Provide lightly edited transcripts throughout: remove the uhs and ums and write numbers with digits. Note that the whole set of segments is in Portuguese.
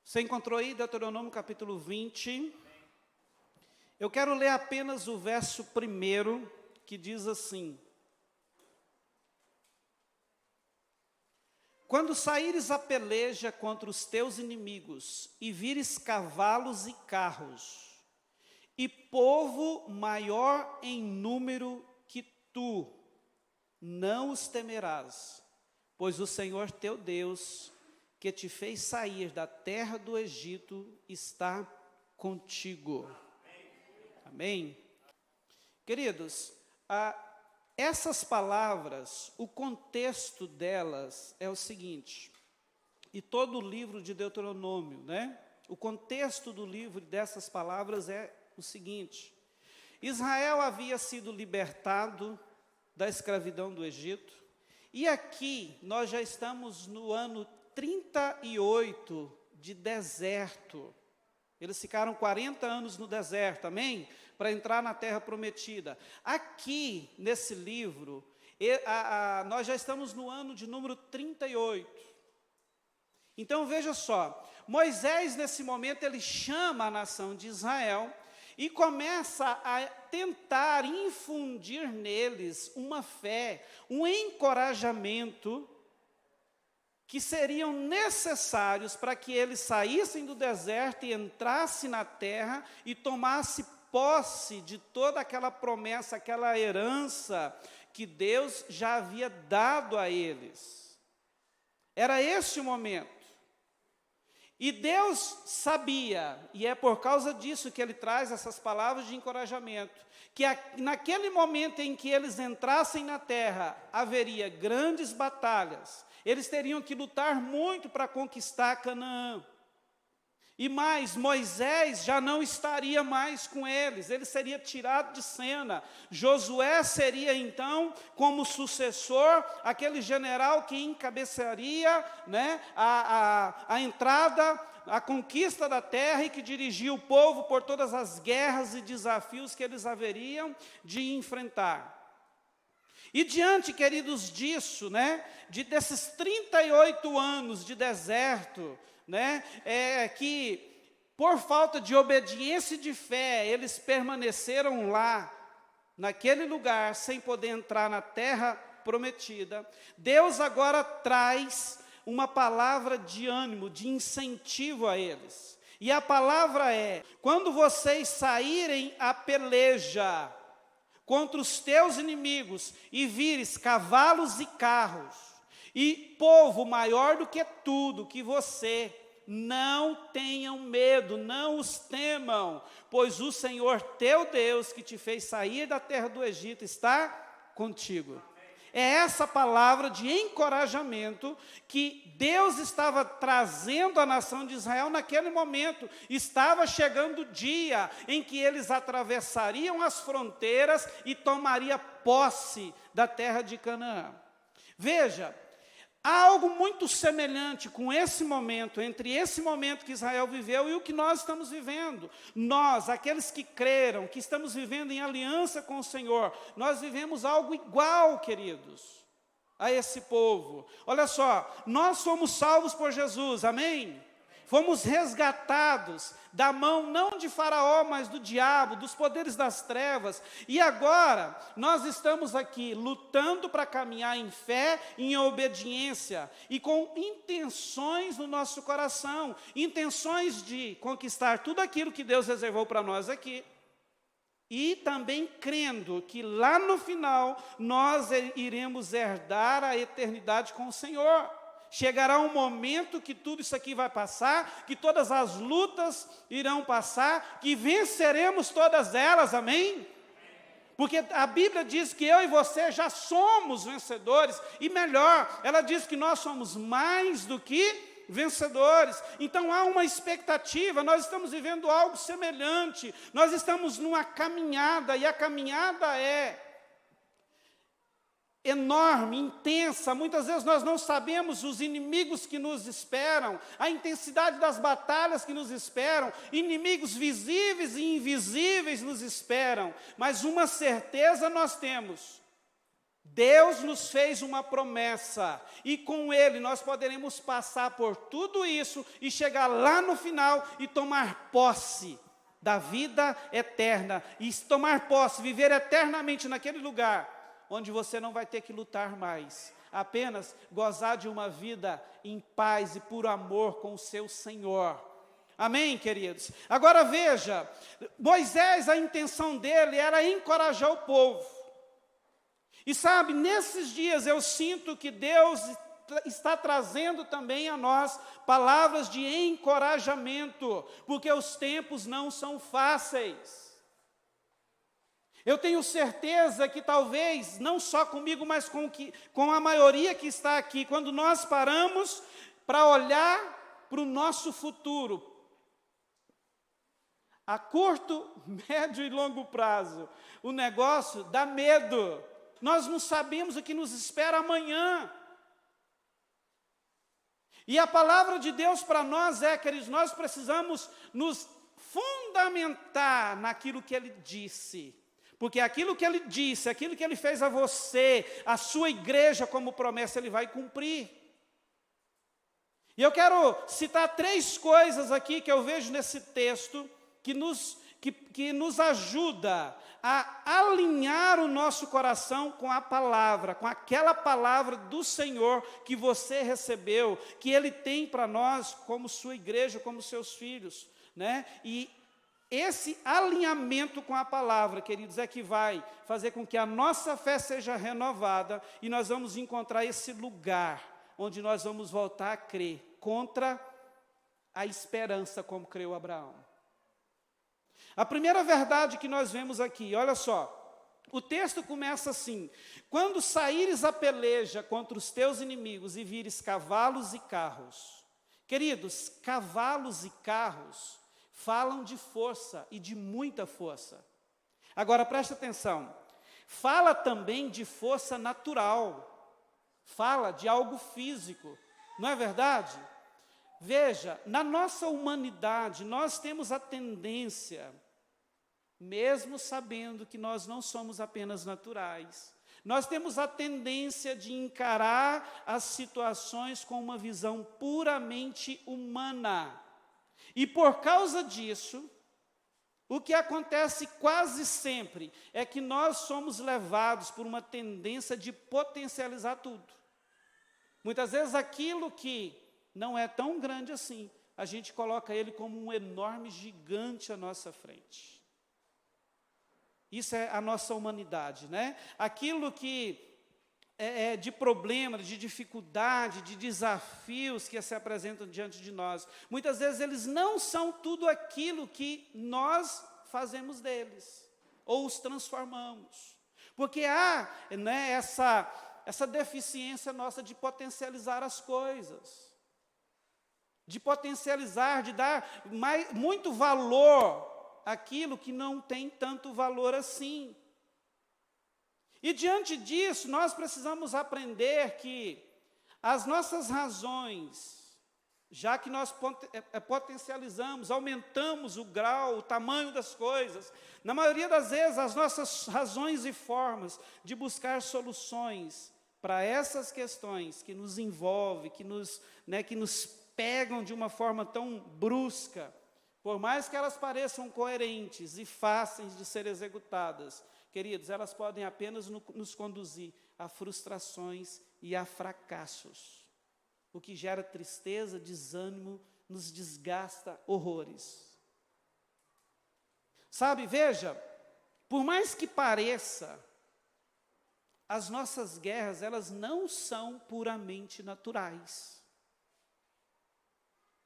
Você encontrou aí Deuteronômio capítulo 20? Eu quero ler apenas o verso 1, que diz assim: Quando saíres a peleja contra os teus inimigos, e vires cavalos e carros, e povo maior em número que tu, não os temerás, pois o Senhor teu Deus, que te fez sair da terra do Egito, está contigo. Amém? Queridos, essas palavras, o contexto delas é o seguinte, e todo o livro de Deuteronômio, né? O contexto do livro dessas palavras é o seguinte: Israel havia sido libertado da escravidão do Egito, e aqui nós já estamos no ano 38 de deserto. Eles ficaram 40 anos no deserto, amém? Para entrar na terra prometida. Aqui, nesse livro, nós já estamos no ano de número 38. Então, veja só, Moisés, nesse momento, ele chama a nação de Israel e começa a tentar infundir neles uma fé, um encorajamento, que seriam necessários para que eles saíssem do deserto e entrassem na terra e tomassem posse de toda aquela promessa, aquela herança que Deus já havia dado a eles. Era esse o momento. E Deus sabia, e é por causa disso que Ele traz essas palavras de encorajamento, que naquele momento em que eles entrassem na terra, haveria grandes batalhas. Eles teriam que lutar muito para conquistar Canaã. E mais, Moisés já não estaria mais com eles, ele seria tirado de cena. Josué seria então, como sucessor, aquele general que encabeçaria, né, a entrada, a conquista da terra e que dirigia o povo por todas as guerras e desafios que eles haveriam de enfrentar. E diante, queridos, disso, né, desses 38 anos de deserto, né, que por falta de obediência e de fé, eles permaneceram lá, naquele lugar, sem poder entrar na terra prometida, Deus agora traz uma palavra de ânimo, de incentivo a eles. E a palavra é: quando vocês saírem a peleja contra os teus inimigos, e vires cavalos e carros, e povo maior do que tudo, que você, não tenham medo, não os temam, pois o Senhor teu Deus, que te fez sair da terra do Egito, está contigo. É essa palavra de encorajamento que Deus estava trazendo à nação de Israel naquele momento. Estava chegando o dia em que eles atravessariam as fronteiras e tomariam posse da terra de Canaã. Veja, há algo muito semelhante com esse momento, entre esse momento que Israel viveu e o que nós estamos vivendo. Nós, aqueles que creram, que estamos vivendo em aliança com o Senhor, nós vivemos algo igual, queridos, a esse povo. Olha só, nós somos salvos por Jesus, amém? Fomos resgatados da mão não de Faraó, mas do diabo, dos poderes das trevas. E agora, nós estamos aqui lutando para caminhar em fé, em obediência, e com intenções no nosso coração, intenções de conquistar tudo aquilo que Deus reservou para nós aqui. E também crendo que lá no final, nós iremos herdar a eternidade com o Senhor. Chegará um momento que tudo isso aqui vai passar, que todas as lutas irão passar, que venceremos todas elas, amém? Porque a Bíblia diz que eu e você já somos vencedores, e melhor, ela diz que nós somos mais do que vencedores. Então há uma expectativa, nós estamos vivendo algo semelhante, nós estamos numa caminhada, e a caminhada é enorme, intensa. Muitas vezes nós não sabemos os inimigos que nos esperam, a intensidade das batalhas que nos esperam, inimigos visíveis e invisíveis nos esperam, mas uma certeza nós temos: Deus nos fez uma promessa, e com Ele nós poderemos passar por tudo isso e chegar lá no final e tomar posse da vida eterna, e tomar posse, viver eternamente naquele lugar, onde você não vai ter que lutar mais, apenas gozar de uma vida em paz e por amor com o seu Senhor. Amém, queridos? Agora veja, Moisés, a intenção dele era encorajar o povo. E sabe, nesses dias eu sinto que Deus está trazendo também a nós palavras de encorajamento, porque os tempos não são fáceis. Eu tenho certeza que talvez, não só comigo, mas com a maioria que está aqui, quando nós paramos para olhar para o nosso futuro, a curto, médio e longo prazo, o negócio dá medo. Nós não sabemos o que nos espera amanhã. E a palavra de Deus para nós queridos, nós precisamos nos fundamentar naquilo que Ele disse. Porque aquilo que Ele disse, aquilo que Ele fez a você, a sua igreja como promessa, Ele vai cumprir. E eu quero citar 3 coisas aqui que eu vejo nesse texto, que nos ajuda a alinhar o nosso coração com a palavra, com aquela palavra do Senhor que você recebeu, que Ele tem para nós como sua igreja, como seus filhos, né? E esse alinhamento com a palavra, queridos, é que vai fazer com que a nossa fé seja renovada e nós vamos encontrar esse lugar onde nós vamos voltar a crer contra a esperança como creu Abraão. A primeira verdade que nós vemos aqui, olha só, o texto começa assim: quando saíres a peleja contra os teus inimigos e vires cavalos e carros. Queridos, cavalos e carros falam de força e de muita força. Agora preste atenção, fala também de força natural, fala de algo físico, não é verdade? Veja, na nossa humanidade, nós temos a tendência, mesmo sabendo que nós não somos apenas naturais, nós temos a tendência de encarar as situações com uma visão puramente humana. E por causa disso, o que acontece quase sempre é que nós somos levados por uma tendência de potencializar tudo. Muitas vezes aquilo que não é tão grande assim, a gente coloca ele como um enorme gigante à nossa frente. Isso é a nossa humanidade, né? Aquilo que é de problema, de dificuldade, de desafios que se apresentam diante de nós, muitas vezes eles não são tudo aquilo que nós fazemos deles, ou os transformamos. Porque há, né, essa deficiência nossa de potencializar as coisas, de potencializar, de dar muito valor àquilo que não tem tanto valor assim. E diante disso, nós precisamos aprender que as nossas razões, já que nós potencializamos, aumentamos o grau, o tamanho das coisas, na maioria das vezes, as nossas razões e formas de buscar soluções para essas questões que nos envolvem, que nos pegam de uma forma tão brusca, por mais que elas pareçam coerentes e fáceis de ser executadas, queridos, elas podem apenas nos conduzir a frustrações e a fracassos, o que gera tristeza, desânimo, nos desgasta horrores. Sabe, veja, por mais que pareça, as nossas guerras, elas não são puramente naturais.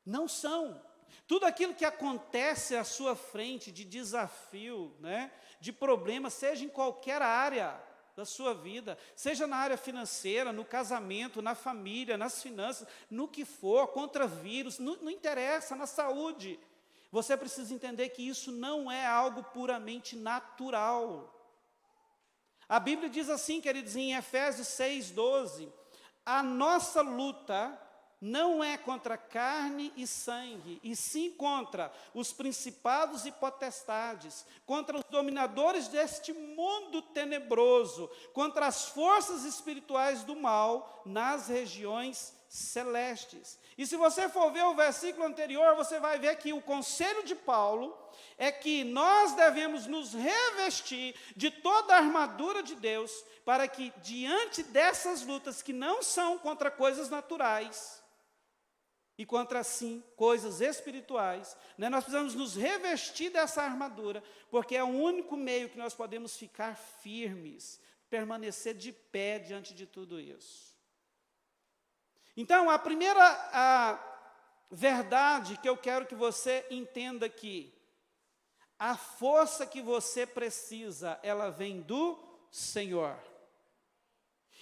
Não são. Tudo aquilo que acontece à sua frente de desafio, né, de problema, seja em qualquer área da sua vida, seja na área financeira, no casamento, na família, nas finanças, no que for, contra vírus, não interessa, na saúde. Você precisa entender que isso não é algo puramente natural. A Bíblia diz assim, queridos, em Efésios 6:12, a nossa luta não é contra carne e sangue, e sim contra os principados e potestades, contra os dominadores deste mundo tenebroso, contra as forças espirituais do mal nas regiões celestes. E se você for ver o versículo anterior, você vai ver que o conselho de Paulo é que nós devemos nos revestir de toda a armadura de Deus, para que diante dessas lutas que não são contra coisas naturais, e contra, sim, coisas espirituais, né? Nós precisamos nos revestir dessa armadura, porque é o único meio que nós podemos ficar firmes, permanecer de pé diante de tudo isso. Então, a primeira verdade que eu quero que você entenda aqui, a força que você precisa, ela vem do Senhor.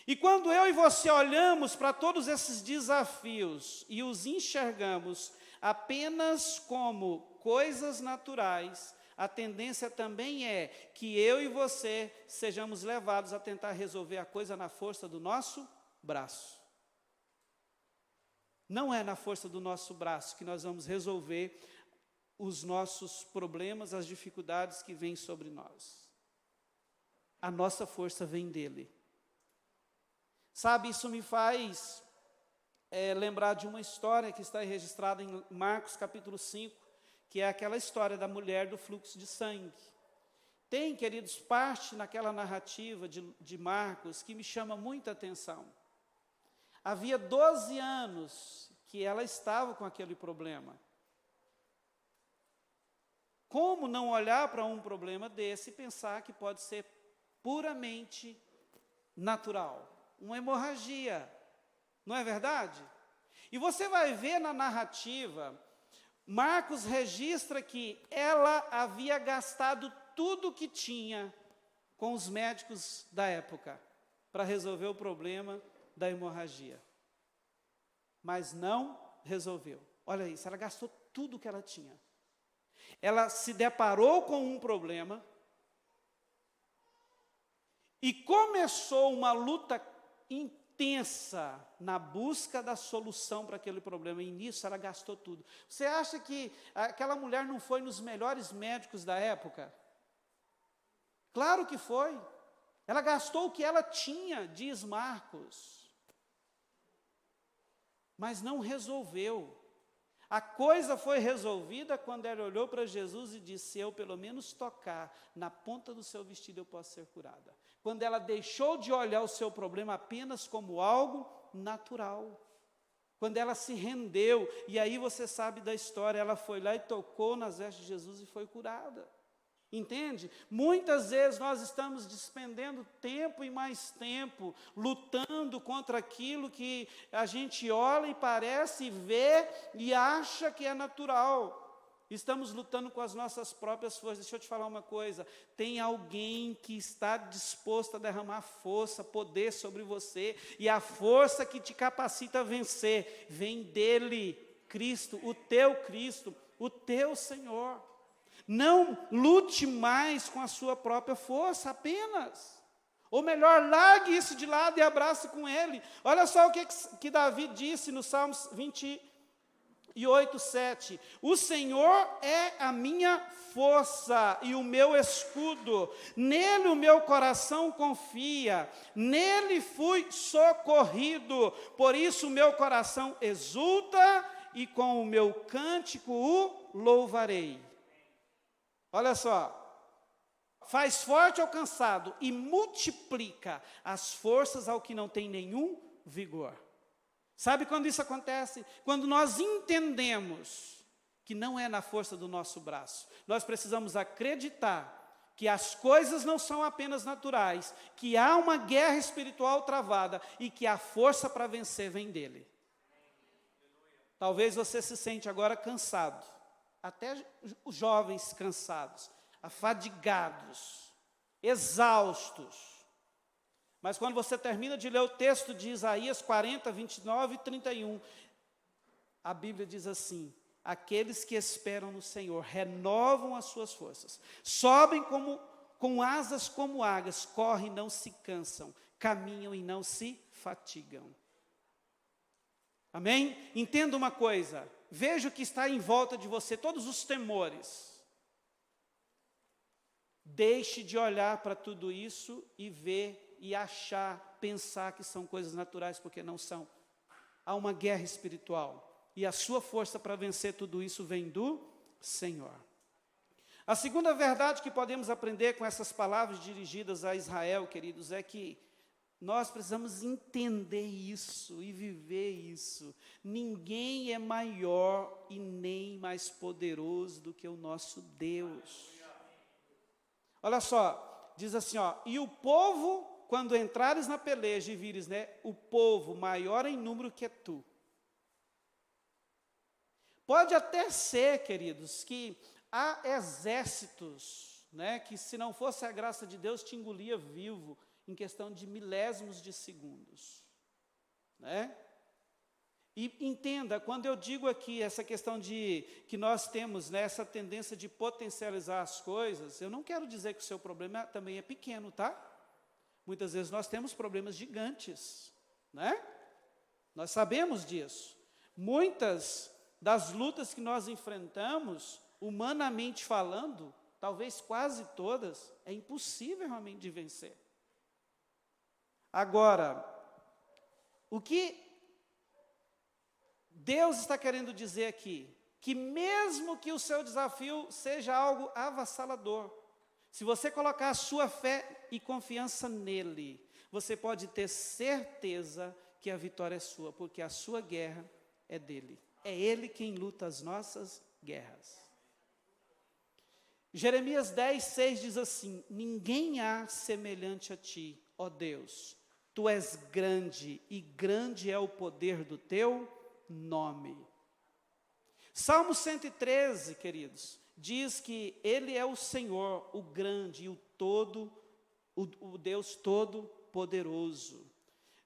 E quando eu e você olhamos para todos esses desafios e os enxergamos apenas como coisas naturais, a tendência também é que eu e você sejamos levados a tentar resolver a coisa na força do nosso braço. Não é na força do nosso braço que nós vamos resolver os nossos problemas, as dificuldades que vêm sobre nós. A nossa força vem dele. Sabe, isso me faz lembrar de uma história que está registrada em Marcos capítulo 5, que é aquela história da mulher do fluxo de sangue. Tem, queridos, parte naquela narrativa de Marcos que me chama muita atenção. Havia 12 anos que ela estava com aquele problema. Como não olhar para um problema desse e pensar que pode ser puramente natural? Uma hemorragia, não é verdade? E você vai ver na narrativa, Marcos registra que ela havia gastado tudo o que tinha com os médicos da época para resolver o problema da hemorragia. Mas não resolveu. Olha isso, ela gastou tudo o que ela tinha. Ela se deparou com um problema e começou uma luta intensa na busca da solução para aquele problema, e nisso ela gastou tudo. Você acha que aquela mulher não foi nos melhores médicos da época? Claro que foi. Ela gastou o que ela tinha, diz Marcos. Mas não resolveu. A coisa foi resolvida quando ela olhou para Jesus e disse: se eu pelo menos tocar na ponta do seu vestido, eu posso ser curada. Quando ela deixou de olhar o seu problema apenas como algo natural. Quando ela se rendeu, e aí você sabe da história, ela foi lá e tocou nas vestes de Jesus e foi curada. Entende? Muitas vezes nós estamos despendendo tempo e mais tempo, lutando contra aquilo que a gente olha e parece ver e acha que é natural. Estamos lutando com as nossas próprias forças. Deixa eu te falar uma coisa, tem alguém que está disposto a derramar força, poder sobre você, e a força que te capacita a vencer, vem dele, Cristo, o teu Senhor. Não lute mais com a sua própria força apenas. Ou melhor, largue isso de lado e abrace com ele. Olha só o que Davi disse no Salmos 28:7. O Senhor é a minha força e o meu escudo. Nele o meu coração confia. Nele fui socorrido. Por isso o meu coração exulta e com o meu cântico o louvarei. Olha só, faz forte ao cansado e multiplica as forças ao que não tem nenhum vigor. Sabe quando isso acontece? Quando nós entendemos que não é na força do nosso braço. Nós precisamos acreditar que as coisas não são apenas naturais, que há uma guerra espiritual travada e que a força para vencer vem dele. Talvez você se sente agora cansado. Até os jovens cansados, afadigados, exaustos. Mas quando você termina de ler o texto de Isaías 40, 29 e 31, a Bíblia diz assim: aqueles que esperam no Senhor renovam as suas forças, sobem com asas como águias, correm e não se cansam, caminham e não se fatigam. Amém? Entenda uma coisa, veja o que está em volta de você, todos os temores. Deixe de olhar para tudo isso e ver e achar, pensar que são coisas naturais, porque não são. Há uma guerra espiritual e a sua força para vencer tudo isso vem do Senhor. A segunda verdade que podemos aprender com essas palavras dirigidas a Israel, queridos, é que nós precisamos entender isso e viver isso. Ninguém é maior e nem mais poderoso do que o nosso Deus. Olha só, diz assim, ó, e o povo, quando entrares na peleja e vires, né, o povo maior em número que tu. Pode até ser, queridos, que há exércitos, né, que se não fosse a graça de Deus te engolia vivo em questão de milésimos de segundos, né? E entenda, quando eu digo aqui essa questão de que nós temos, né, essa tendência de potencializar as coisas, eu não quero dizer que o seu problema também é pequeno, tá? Muitas vezes nós temos problemas gigantes, né? Nós sabemos disso. Muitas das lutas que nós enfrentamos, humanamente falando, talvez quase todas, é impossível realmente de vencer. Agora, o que Deus está querendo dizer aqui, que mesmo que o seu desafio seja algo avassalador, se você colocar a sua fé e confiança nele, você pode ter certeza que a vitória é sua, porque a sua guerra é dele. É ele quem luta as nossas guerras. Jeremias 10:6 diz assim, ninguém há semelhante a ti, ó Deus, tu és grande e grande é o poder do teu nome. Salmo 113, queridos, diz que ele é o Senhor, o grande e o Deus todo-poderoso.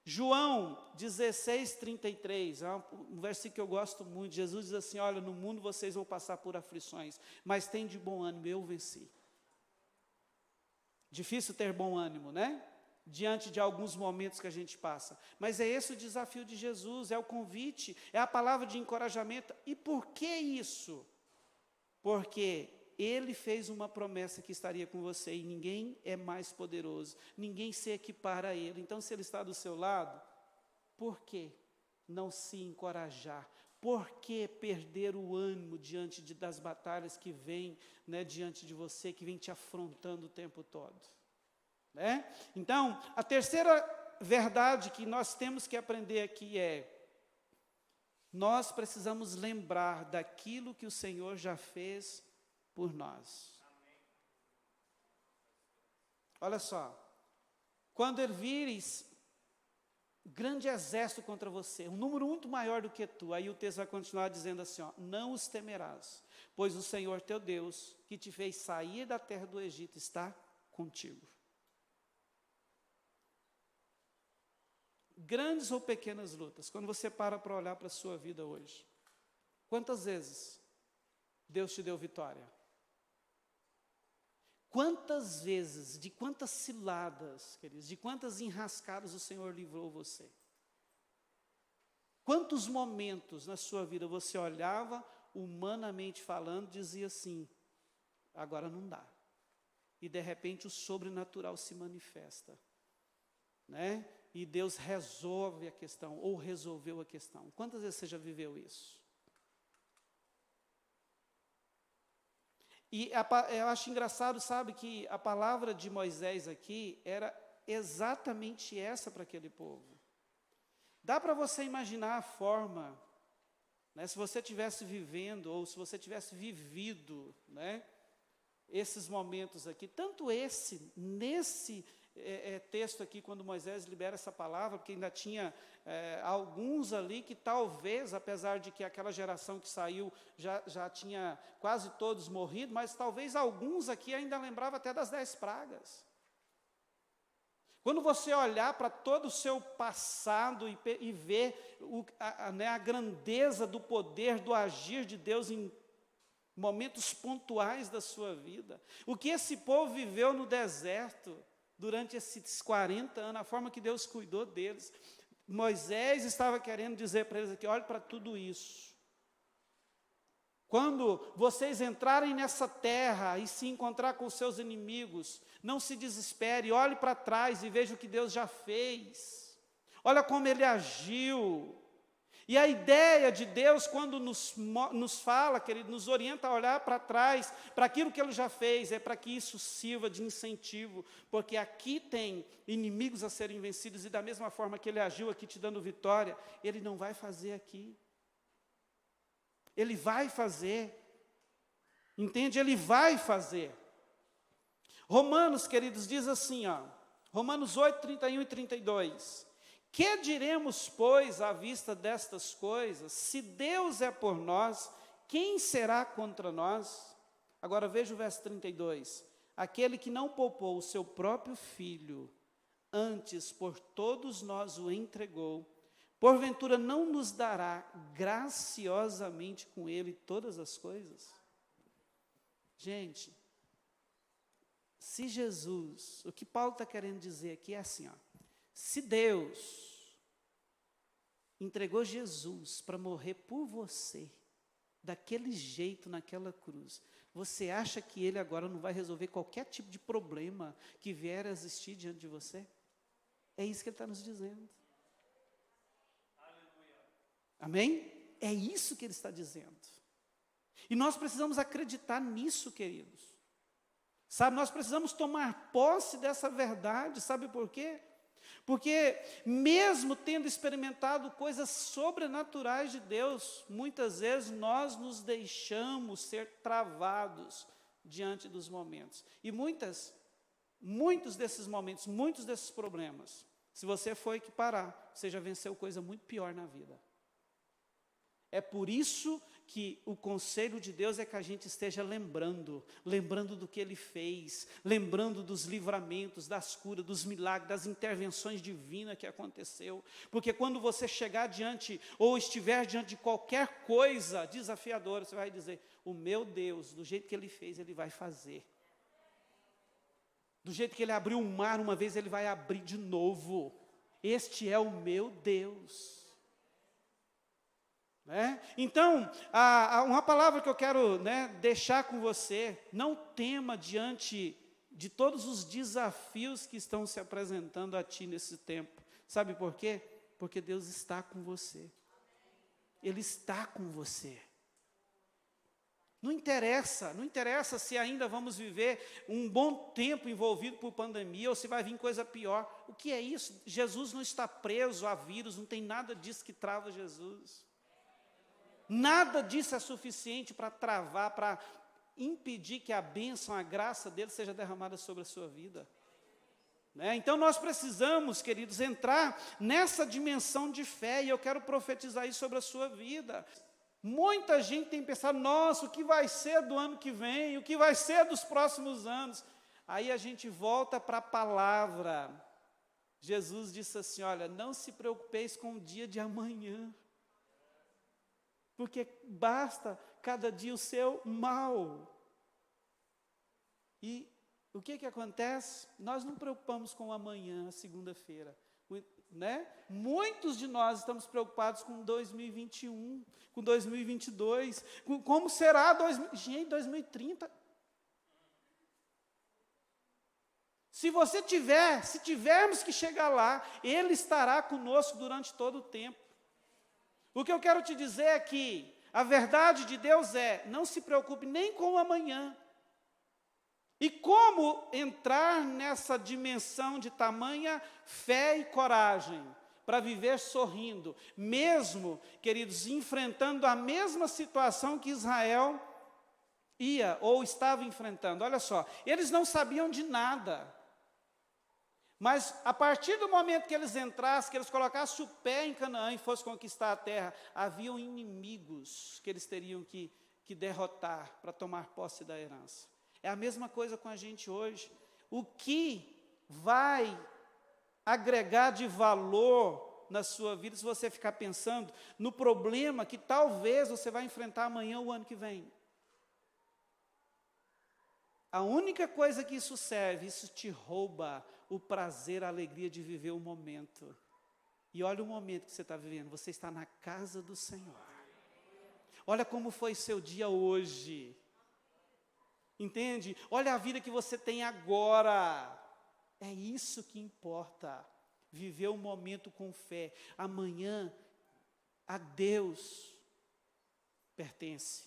João 16:33, é um versículo que eu gosto muito. Jesus diz assim, olha, no mundo vocês vão passar por aflições, mas tem de bom ânimo, eu venci. Difícil ter bom ânimo, né? Diante de alguns momentos que a gente passa. Mas é esse o desafio de Jesus, é o convite, é a palavra de encorajamento. E por que isso? Porque Ele fez uma promessa que estaria com você e ninguém é mais poderoso, ninguém se equipara a Ele. Então, se Ele está do seu lado, por que não se encorajar? Por que perder o ânimo diante das batalhas que vêm, né, diante de você, que vem te afrontando o tempo todo? Né? Então, a terceira verdade que nós temos que aprender aqui é, nós precisamos lembrar daquilo que o Senhor já fez por nós. Olha só, quando vires grande exército contra você, um número muito maior do que tu, aí o texto vai continuar dizendo assim, ó, não os temerás, pois o Senhor teu Deus, que te fez sair da terra do Egito, está contigo. Grandes ou pequenas lutas, quando você para olhar para a sua vida hoje, quantas vezes Deus te deu vitória? Quantas vezes, de quantas ciladas, queridos, de quantas enrascadas o Senhor livrou você? Quantos momentos na sua vida você olhava, humanamente falando, dizia assim, agora não dá. E de repente o sobrenatural se manifesta, né? E Deus resolve a questão, ou resolveu a questão. Quantas vezes você já viveu isso? E eu acho engraçado, sabe, que a palavra de Moisés aqui era exatamente essa para aquele povo. Dá para você imaginar a forma, né, se você estivesse vivendo, ou se você tivesse vivido, né, esses momentos aqui, tanto nesse texto aqui, quando Moisés libera essa palavra, porque ainda tinha alguns ali que talvez, apesar de que aquela geração que saiu já tinha quase todos morrido, mas talvez alguns aqui ainda lembravam até das 10 pragas. Quando você olhar para todo o seu passado e ver a grandeza do poder, do agir de Deus em momentos pontuais da sua vida, o que esse povo viveu no deserto, durante esses 40 anos, a forma que Deus cuidou deles, Moisés estava querendo dizer para eles aqui, olhe para tudo isso. Quando vocês entrarem nessa terra e se encontrar com os seus inimigos, não se desespere, olhe para trás e veja o que Deus já fez. Olha como Ele agiu. E a ideia de Deus, quando nos fala, querido, nos orienta a olhar para trás, para aquilo que Ele já fez, é para que isso sirva de incentivo, porque aqui tem inimigos a serem vencidos, e da mesma forma que Ele agiu aqui te dando vitória, Ele não vai fazer aqui. Ele vai fazer. Entende? Ele vai fazer. Romanos, queridos, diz assim, ó, Romanos 8, 31 e 32. Que diremos, pois, à vista destas coisas? Se Deus é por nós, quem será contra nós? Agora veja o verso 32. Aquele que não poupou o seu próprio filho, antes por todos nós o entregou, porventura não nos dará graciosamente com ele todas as coisas? Gente, se Jesus, o que Paulo está querendo dizer aqui é assim, ó, se Deus entregou Jesus para morrer por você, daquele jeito, naquela cruz, você acha que Ele agora não vai resolver qualquer tipo de problema que vier a existir diante de você? É isso que Ele está nos dizendo. Amém? É isso que Ele está dizendo. E nós precisamos acreditar nisso, queridos. Sabe, nós precisamos tomar posse dessa verdade, sabe por quê? Porque mesmo tendo experimentado coisas sobrenaturais de Deus, muitas vezes nós nos deixamos ser travados diante dos momentos. E muitos desses momentos, muitos desses problemas, se você for equiparar, você já venceu coisa muito pior na vida. É por isso que o conselho de Deus é que a gente esteja lembrando do que Ele fez, lembrando dos livramentos, das curas, dos milagres, das intervenções divinas que aconteceu, porque quando você chegar diante, ou estiver diante de qualquer coisa desafiadora, você vai dizer, o meu Deus, do jeito que Ele fez, Ele vai fazer. Do jeito que Ele abriu o mar uma vez, Ele vai abrir de novo. Este é o meu Deus. Então, uma palavra que eu quero deixar com você, não tema diante de todos os desafios que estão se apresentando a ti nesse tempo. Sabe por quê? Porque Deus está com você. Ele está com você. Não interessa se ainda vamos viver um bom tempo envolvido por pandemia ou se vai vir coisa pior. O que é isso? Jesus não está preso a vírus, não tem nada disso que trava Jesus. Nada disso é suficiente para travar, para impedir que a bênção, a graça dele seja derramada sobre a sua vida. Então nós precisamos, queridos, entrar nessa dimensão de fé, e eu quero profetizar isso sobre a sua vida. Muita gente tem pensado, nossa, o que vai ser do ano que vem, o que vai ser dos próximos anos? Aí a gente volta para a palavra. Jesus disse assim, olha, não se preocupeis com o dia de amanhã, porque basta cada dia o seu mal. E o que acontece? Nós não preocupamos com o amanhã, a segunda-feira, Muitos de nós estamos preocupados com 2021, com 2022, com como será 2030. Se tivermos que chegar lá, Ele estará conosco durante todo o tempo. O que eu quero te dizer é que a verdade de Deus é, não se preocupe nem com o amanhã. E como entrar nessa dimensão de tamanha fé e coragem para viver sorrindo, mesmo, queridos, enfrentando a mesma situação que Israel ia ou estava enfrentando. Olha só, eles não sabiam de nada. Mas, a partir do momento que eles entrassem, que eles colocassem o pé em Canaã e fossem conquistar a terra, haviam inimigos que eles teriam que derrotar para tomar posse da herança. É a mesma coisa com a gente hoje. O que vai agregar de valor na sua vida se você ficar pensando no problema que talvez você vai enfrentar amanhã ou o ano que vem? A única coisa que isso serve, isso te rouba o prazer, a alegria de viver o momento. E olha o momento que você está vivendo, você está na casa do Senhor. Olha como foi seu dia hoje. Entende? Olha a vida que você tem agora. É isso que importa. Viver o momento com fé. Amanhã, a Deus pertence.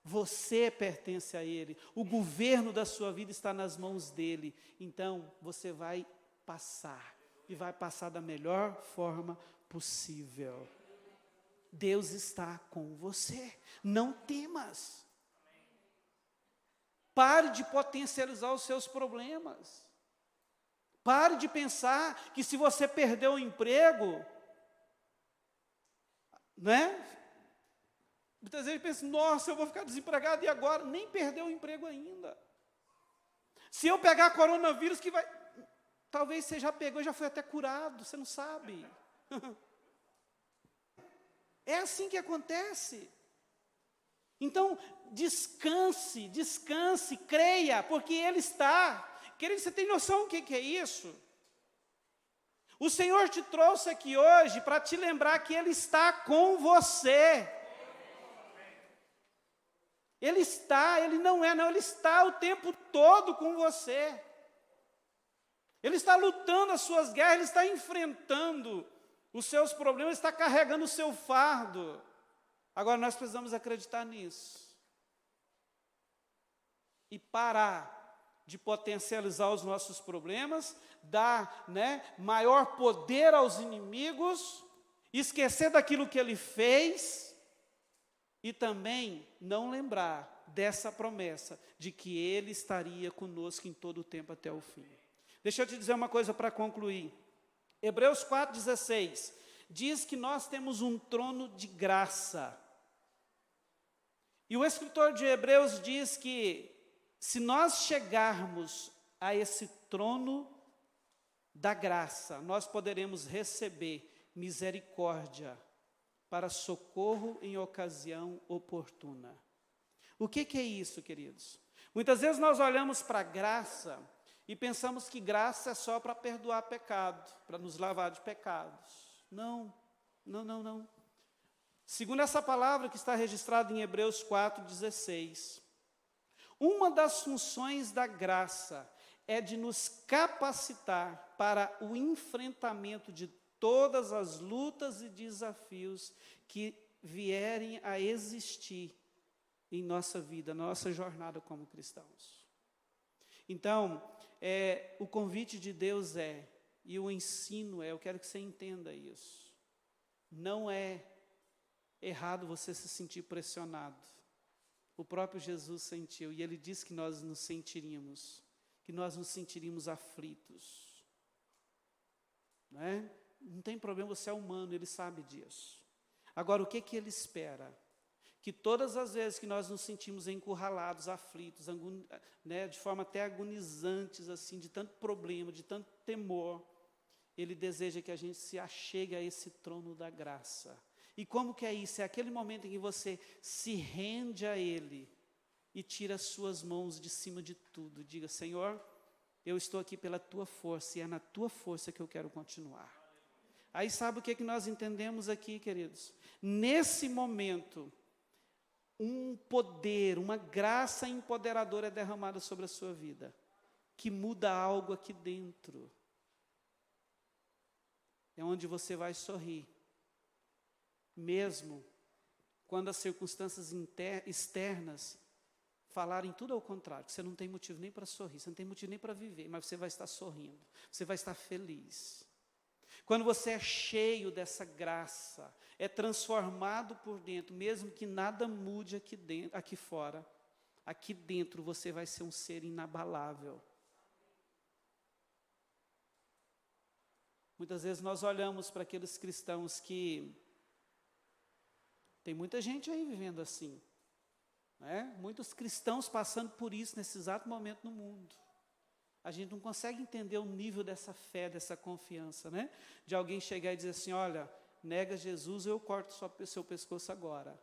Você pertence a Ele. O governo da sua vida está nas mãos dEle. Então, você vai passar. E vai passar da melhor forma possível. Deus está com você. Não temas. Pare de potencializar os seus problemas. Pare de pensar que se você perdeu o emprego, né? Muitas vezes pensa, nossa, eu vou ficar desempregado e agora? Nem perdeu o emprego ainda. Se eu pegar coronavírus, que vai... Talvez você já pegou e já foi até curado, você não sabe. É assim que acontece. Então, descanse, creia, porque Ele está. Querido, você tem noção do que é isso? O Senhor te trouxe aqui hoje para te lembrar que Ele está com você. Ele está, Ele não é, não, Ele está o tempo todo com você. Ele está lutando as suas guerras, Ele está enfrentando os seus problemas, Ele está carregando o seu fardo. Agora, nós precisamos acreditar nisso. E parar de potencializar os nossos problemas, dar, maior poder aos inimigos, esquecer daquilo que Ele fez, e também não lembrar dessa promessa, de que Ele estaria conosco em todo o tempo até o fim. Deixa eu te dizer uma coisa para concluir. Hebreus 4,16 diz que nós temos um trono de graça. E o escritor de Hebreus diz que se nós chegarmos a esse trono da graça, nós poderemos receber misericórdia para socorro em ocasião oportuna. O que é isso, queridos? Muitas vezes nós olhamos para a graça e pensamos que graça é só para perdoar pecado, para nos lavar de pecados. Não. Segundo essa palavra que está registrada em Hebreus 4,16, uma das funções da graça é de nos capacitar para o enfrentamento de todas as lutas e desafios que vierem a existir em nossa vida, nossa jornada como cristãos. Então, o convite de Deus e o ensino eu quero que você entenda isso. Não é errado você se sentir pressionado. O próprio Jesus sentiu, e Ele disse que nós nos sentiríamos aflitos. Não tem problema, você é humano, Ele sabe disso. Agora, o que Ele espera? Que todas as vezes que nós nos sentimos encurralados, aflitos, de forma até agonizantes, assim, de tanto problema, de tanto temor, Ele deseja que a gente se achegue a esse trono da graça. E como que é isso? É aquele momento em que você se rende a Ele e tira as suas mãos de cima de tudo. Diga, Senhor, eu estou aqui pela Tua força e é na Tua força que eu quero continuar. Aí sabe o que nós entendemos aqui, queridos? Nesse momento, um poder, uma graça empoderadora é derramada sobre a sua vida, que muda algo aqui dentro. É onde você vai sorrir, mesmo quando as circunstâncias externas falarem tudo ao contrário, que você não tem motivo nem para sorrir, você não tem motivo nem para viver, mas você vai estar sorrindo, você vai estar feliz. Quando você é cheio dessa graça, é transformado por dentro, mesmo que nada mude aqui fora, aqui dentro você vai ser um ser inabalável. Muitas vezes nós olhamos para aqueles cristãos que tem muita gente aí vivendo assim, muitos cristãos passando por isso nesse exato momento no mundo. A gente não consegue entender o nível dessa fé, dessa confiança, de alguém chegar e dizer assim, olha, nega Jesus, eu corto seu pescoço agora.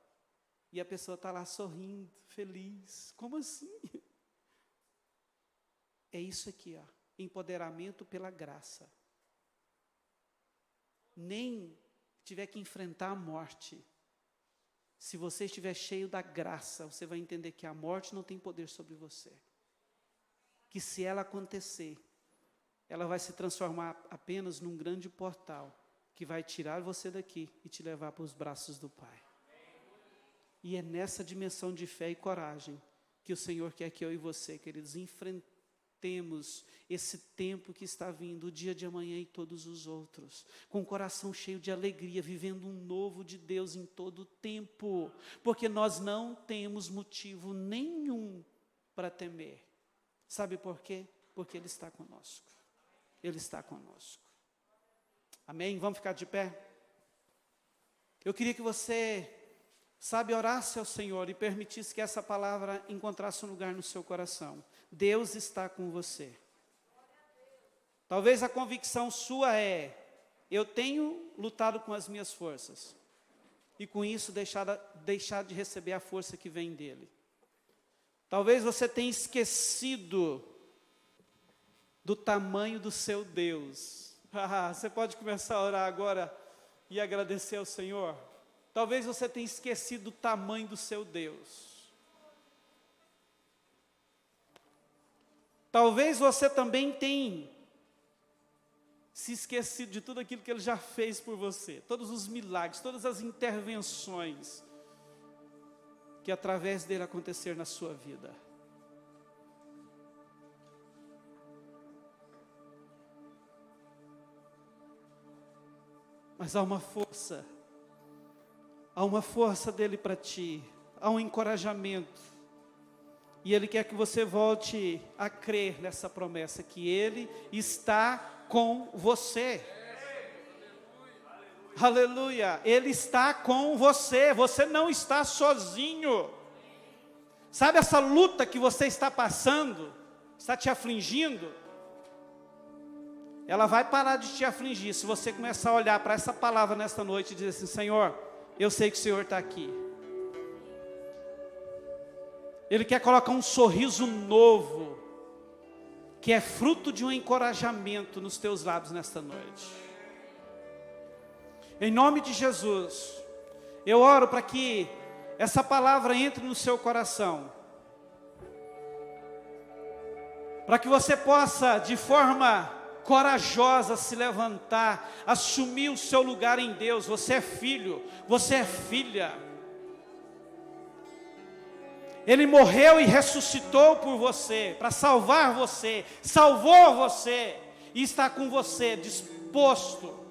E a pessoa está lá sorrindo, feliz. Como assim? É isso aqui, empoderamento pela graça. nem tiver que enfrentar a morte, se você estiver cheio da graça, você vai entender que a morte não tem poder sobre você. Que se ela acontecer, ela vai se transformar apenas num grande portal, que vai tirar você daqui e te levar para os braços do Pai. E é nessa dimensão de fé e coragem que o Senhor quer que eu e você, queridos, enfrentemos esse tempo que está vindo, o dia de amanhã e todos os outros, com o coração cheio de alegria, vivendo um novo de Deus em todo o tempo, porque nós não temos motivo nenhum para temer. Sabe por quê? Porque Ele está conosco. Ele está conosco. Amém? Vamos ficar de pé? Eu queria que você, orasse ao Senhor e permitisse que essa palavra encontrasse um lugar no seu coração. Deus está com você. Talvez a convicção sua é: eu tenho lutado com as minhas forças, e com isso deixar de receber a força que vem dEle. Talvez você tenha esquecido do tamanho do seu Deus. Você pode começar a orar agora e agradecer ao Senhor. Talvez você tenha esquecido do tamanho do seu Deus. Talvez você também tenha se esquecido de tudo aquilo que Ele já fez por você. Todos os milagres, todas as intervenções que através dele aconteceram na sua vida. Mas há uma força dele para ti, há um encorajamento, e Ele quer que você volte a crer nessa promessa, que Ele está com você. Aleluia, Ele está com você, você não está sozinho. Sabe essa luta que você está passando, está te afligindo? Ela vai parar de te afligir se você começar a olhar para essa palavra nesta noite e dizer assim: Senhor, eu sei que o Senhor está aqui. Ele quer colocar um sorriso novo, que é fruto de um encorajamento nos teus lábios nesta noite. Em nome de Jesus, eu oro para que essa palavra entre no seu coração, para que você possa, de forma corajosa, se levantar, assumir o seu lugar em Deus. Você é filho, você é filha. Ele morreu e ressuscitou por você, para salvar você, salvou você, e está com você, disposto,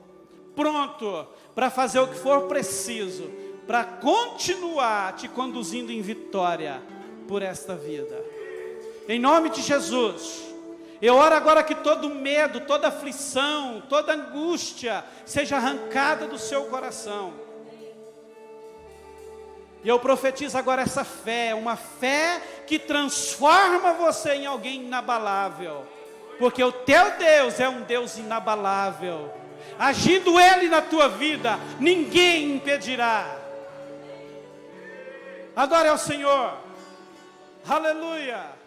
pronto, para fazer o que for preciso, para continuar te conduzindo em vitória por esta vida. Em nome de Jesus, eu oro agora que todo medo, toda aflição, toda angústia seja arrancada do seu coração. E eu profetizo agora essa fé, uma fé que transforma você em alguém inabalável. Porque o teu Deus é um Deus inabalável. Agindo Ele na tua vida, ninguém impedirá. Adore ao Senhor. Aleluia.